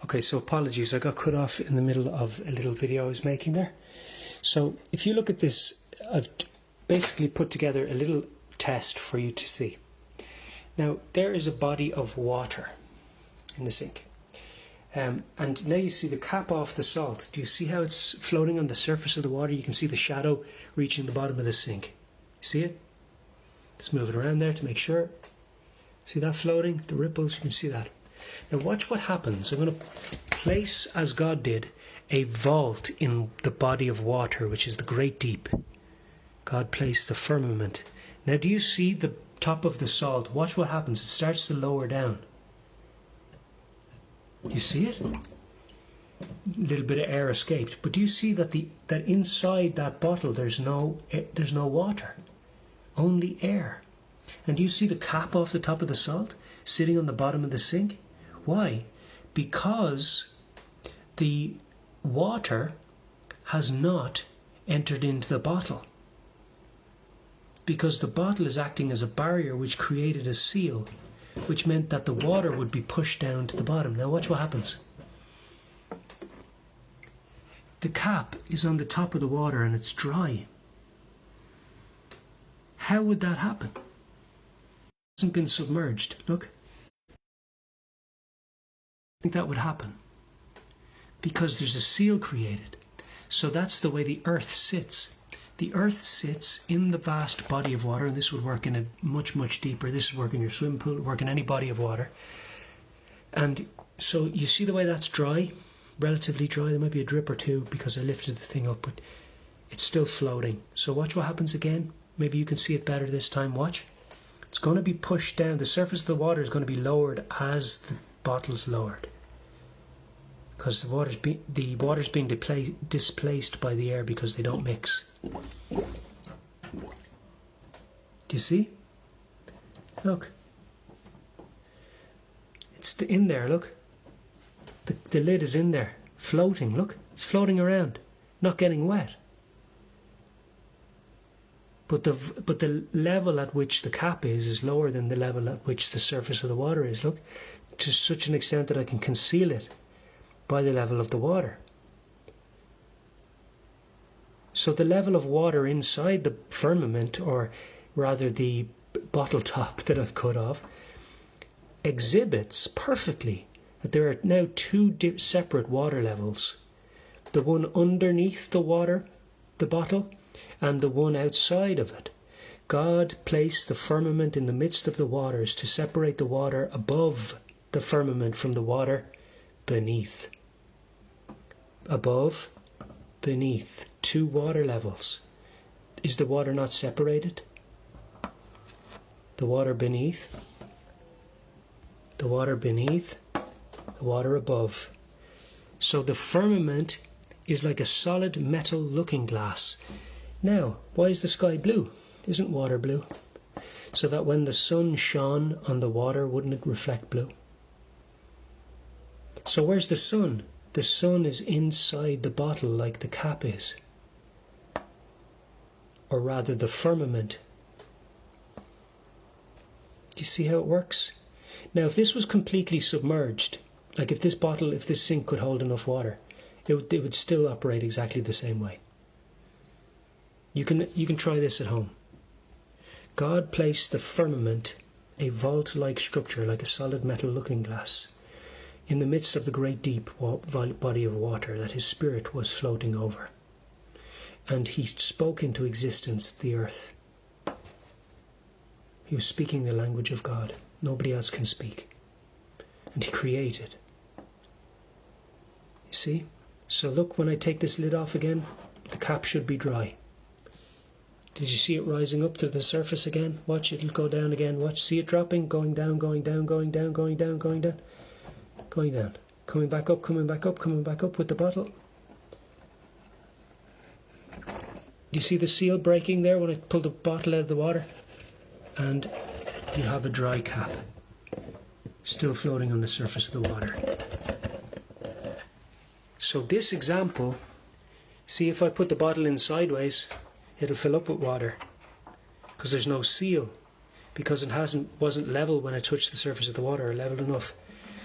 Okay, so apologies, I got cut off in the middle of a little video I was making there. So if you look at this, I've basically put together a little test for you to see. Now, there is a body of water in the sink. And now you see the cap off the salt. Do you see how it's floating on the surface of the water? You can see the shadow reaching the bottom of the sink. See it? Just move it around there to make sure. See that floating? The ripples, you can see that. Now watch what happens. I'm going to place, as God did, a vault in the body of water, which is the great deep. God placed the firmament. Now do you see the top of the salt? Watch what happens. It starts to lower down. Do you see it? A little bit of air escaped. But do you see that that inside that bottle there's no water? Only air. And do you see the cap off the top of the salt sitting on the bottom of the sink? Why? Because the water has not entered into the bottle. Because the bottle is acting as a barrier which created a seal, which meant that the water would be pushed down to the bottom. Now watch what happens. The cap is on the top of the water and it's dry. How would that happen? It hasn't been submerged. Look. I think that would happen because there's a seal created. So that's the way the earth sits. The earth sits in the vast body of water, and this would work in a much, much deeper. This would work in your swimming pool, work in any body of water. And so you see the way that's dry, relatively dry. There might be a drip or two because I lifted the thing up, but it's still floating. So watch what happens again. Maybe you can see it better this time. Watch. It's going to be pushed down. The surface of the water is going to be lowered as the bottle's lowered, because the water's being displaced by the air because they don't mix. Do you see? Look. It's in there, look. The lid is in there, floating, look. It's floating around, not getting wet. But the level at which the cap is lower than the level at which the surface of the water is, look. To such an extent that I can conceal it by the level of the water. So the level of water inside the firmament, or rather the bottle top that I've cut off, exhibits perfectly that there are now two separate water levels. The one underneath the bottle, and the one outside of it. God placed the firmament in the midst of the waters to separate the water above the firmament from the water beneath. Above, beneath, two water levels. Is the water not separated? The water beneath, the water beneath, the water above. So the firmament is like a solid metal looking glass. Now, why is the sky blue? Isn't water blue? So that when the sun shone on the water, wouldn't it reflect blue? So where's the sun? The sun is inside the bottle like the cap is. Or rather the firmament. Do you see how it works? Now if this was completely submerged, like if this sink could hold enough water, it would still operate exactly the same way. You can try this at home. God placed the firmament, a vault-like structure like a solid metal looking glass, in the midst of the great deep body of water that his spirit was floating over. And he spoke into existence the earth. He was speaking the language of God. Nobody else can speak. And he created. You see? So look, when I take this lid off again, the cap should be dry. Did you see it rising up to the surface again? Watch, it'll go down again. Watch, see it dropping, going down, going down, going down, going down, going down. Going down, coming back up, coming back up, coming back up with the bottle. Do you see the seal breaking there when I pull the bottle out of the water? And you have a dry cap, still floating on the surface of the water. So this example, see if I put the bottle in sideways, it'll fill up with water because there's no seal, because it wasn't level when I touched the surface of the water, or level enough.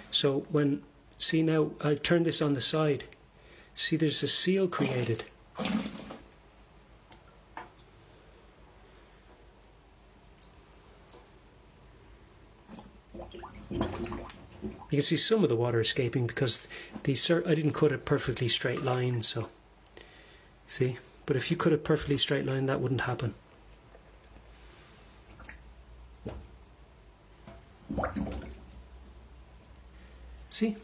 So when See now, I've turned this on the side. See, there's a seal created. You can see some of the water escaping because I didn't cut a perfectly straight line, so see. But if you cut a perfectly straight line, that wouldn't happen. See,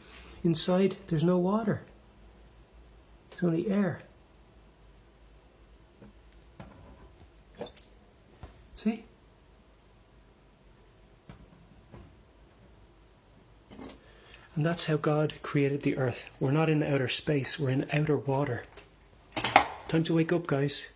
inside there's no water. There's only air. See? And that's how God created the earth. We're not in outer space, we're in outer water. Time to wake up, guys.